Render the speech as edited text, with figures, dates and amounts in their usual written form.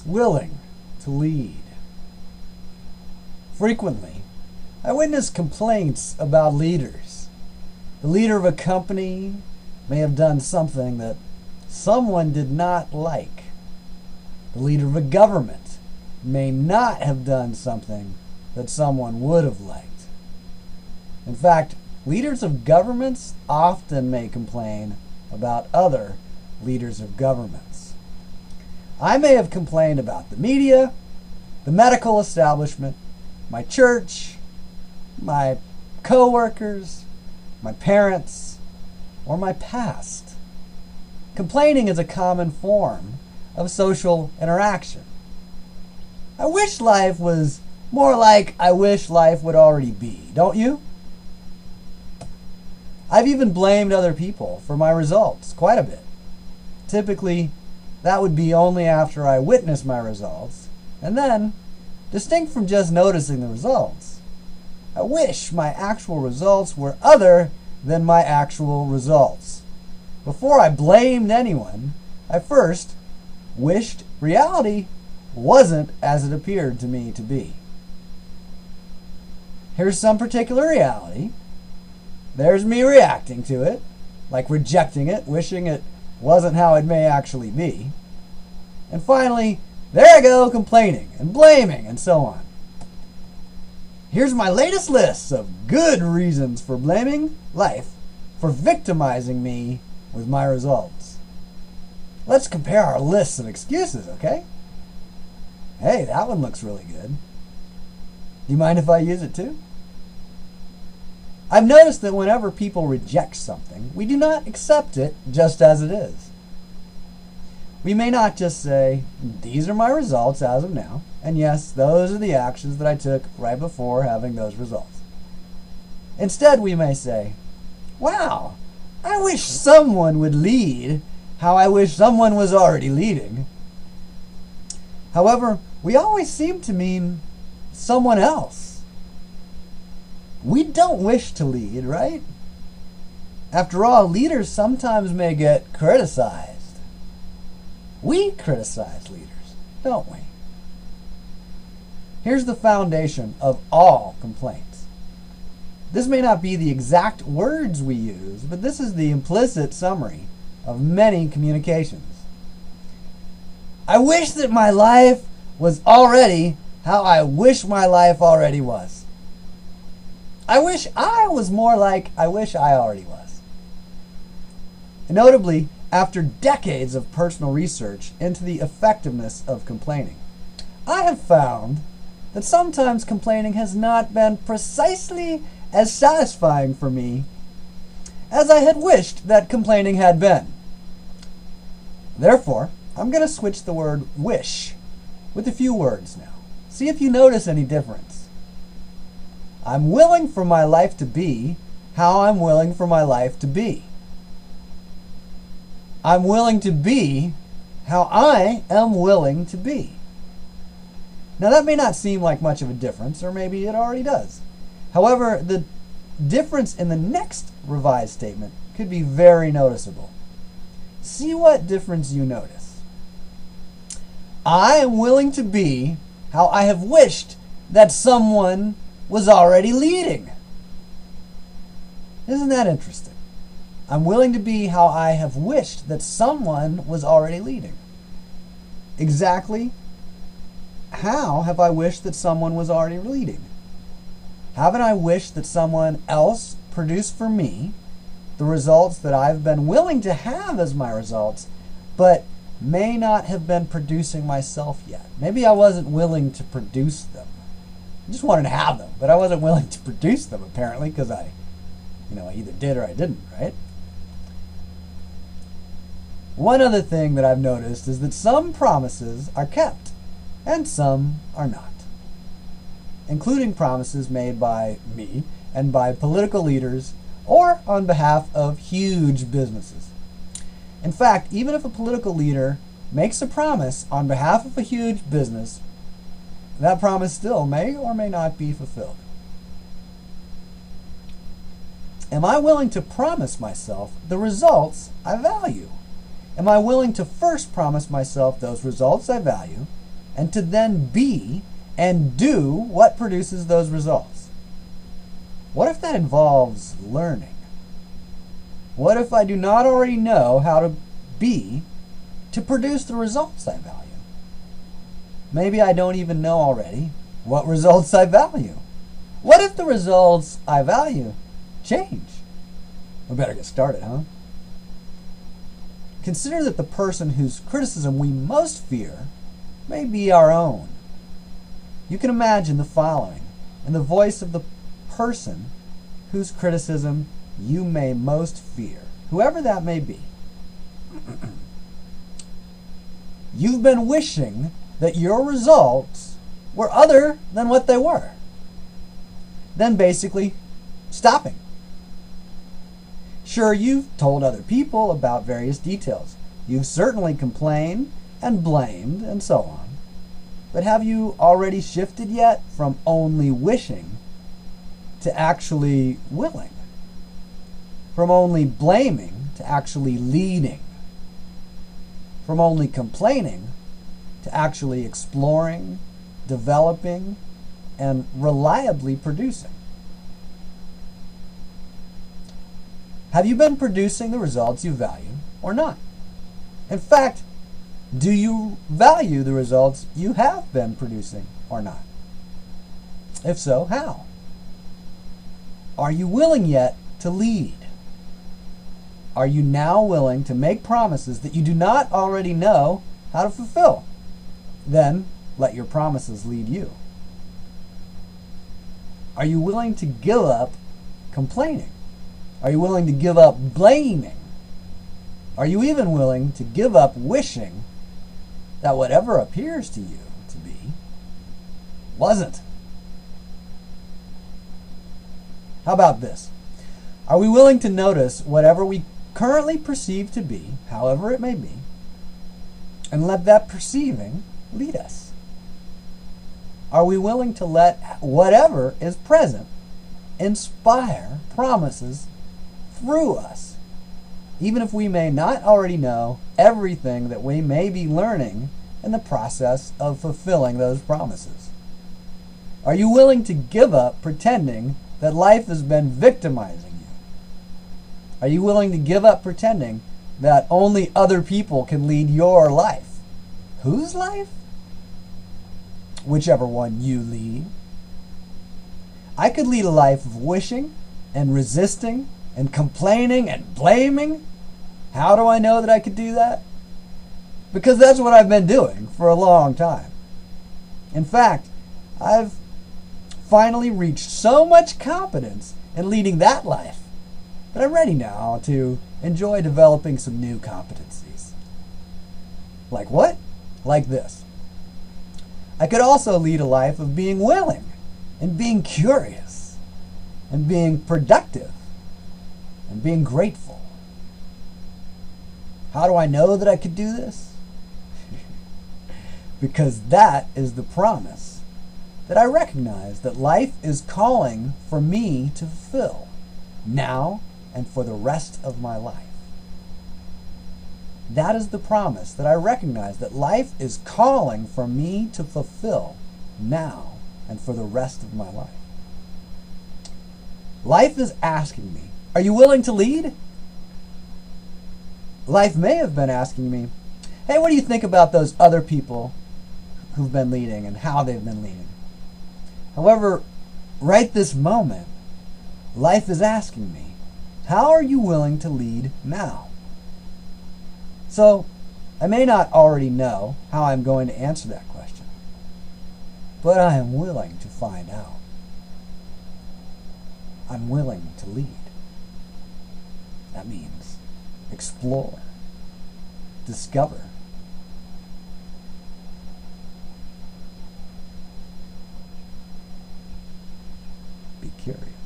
willing to lead. Frequently, I witness complaints about leaders. The leader of a company may have done something that someone did not like. The leader of a government may not have done something that someone would have liked. In fact, leaders of governments often may complain about other leaders of governments. I may have complained about the media, the medical establishment, my church, my co-workers, my parents, or my past. Complaining is a common form of social interaction. I wish life was more like I wish life would already be, don't you? I've even blamed other people for my results quite a bit. Typically, that would be only after I witnessed my results, and then, distinct from just noticing the results, I wish my actual results were other than my actual results. Before I blamed anyone, I first wished reality wasn't as it appeared to me to be. Here's some particular reality. There's me reacting to it, like rejecting it, wishing it wasn't how it may actually be. And finally, there I go complaining and blaming and so on. Here's my latest list of good reasons for blaming life for victimizing me with my results. Let's compare our lists of excuses, okay? Hey, that one looks really good. Do you mind if I use it too? I've noticed that whenever people reject something, we do not accept it just as it is. We may not just say, these are my results as of now, and yes, those are the actions that I took right before having those results. Instead, we may say, wow, I wish someone would lead how I wish someone was already leading. However, we always seem to mean someone else. We don't wish to lead, right? After all, leaders sometimes may get criticized. We criticize leaders, don't we? Here's the foundation of all complaints. This may not be the exact words we use, but this is the implicit summary of many communications. I wish that my life was already how I wish my life already was. I wish I was more like I wish I already was. And notably, after decades of personal research into the effectiveness of complaining, I have found that sometimes complaining has not been precisely as satisfying for me as I had wished that complaining had been. Therefore, I'm going to switch the word wish with a few words now. See if you notice any difference. I'm willing for my life to be how I'm willing for my life to be. I'm willing to be how I am willing to be. Now that may not seem like much of a difference, or maybe it already does. However, the difference in the next revised statement could be very noticeable. See what difference you notice. I am willing to be how I have wished that someone was already leading. Isn't that interesting? I'm willing to be how I have wished that someone was already leading. Exactly how have I wished that someone was already leading? Haven't I wished that someone else produced for me the results that I've been willing to have as my results, but may not have been producing myself yet? Maybe I wasn't willing to produce them. I just wanted to have them, but I wasn't willing to produce them, apparently, because I either did or I didn't, right? One other thing that I've noticed is that some promises are kept and some are not, including promises made by me and by political leaders or on behalf of huge businesses. In fact, even if a political leader makes a promise on behalf of a huge business, that promise still may or may not be fulfilled. Am I willing to promise myself the results I value? Am I willing to first promise myself those results I value and to then be and do what produces those results? What if that involves learning? What if I do not already know how to be to produce the results I value? Maybe I don't even know already what results I value. What if the results I value change? We better get started, huh? Consider that the person whose criticism we most fear may be our own. You can imagine the following in the voice of the person whose criticism you may most fear, whoever that may be. You've been wishing that your results were other than what they were. Then basically stopping. Sure, you've told other people about various details. You've certainly complained and blamed and so on. But have you already shifted yet from only wishing to actually willing? From only blaming to actually leading? From only complaining to actually exploring, developing, and reliably producing? Have you been producing the results you value or not? In fact, do you value the results you have been producing or not? If so, how? Are you willing yet to lead? Are you now willing to make promises that you do not already know how to fulfill? Then let your promises lead you. Are you willing to give up complaining? Are you willing to give up blaming? Are you even willing to give up wishing that whatever appears to you to be wasn't? How about this? Are we willing to notice whatever we currently perceive to be, however it may be, and let that perceiving lead us? Are we willing to let whatever is present inspire promises through us, even if we may not already know everything that we may be learning in the process of fulfilling those promises? Are you willing to give up pretending that life has been victimizing you? Are you willing to give up pretending that only other people can lead your life? Whose life? Whichever one you lead. I could lead a life of wishing and resisting and complaining and blaming. How do I know that I could do that? Because that's what I've been doing for a long time. In fact, I've finally reached so much competence in leading that life that I'm ready now to enjoy developing some new competencies. Like what? Like this. I could also lead a life of being willing and being curious and being productive and being grateful. How do I know that I could do this? Because that is the promise that I recognize that life is calling for me to fulfill now and for the rest of my life. That is the promise that I recognize that life is calling for me to fulfill now and for the rest of my life. Life is asking me, are you willing to lead? Life may have been asking me, hey, what do you think about those other people who've been leading and how they've been leading? However, right this moment, life is asking me, how are you willing to lead now? So, I may not already know how I'm going to answer that question, but I am willing to find out. I'm willing to lead. That means explore, discover, be curious.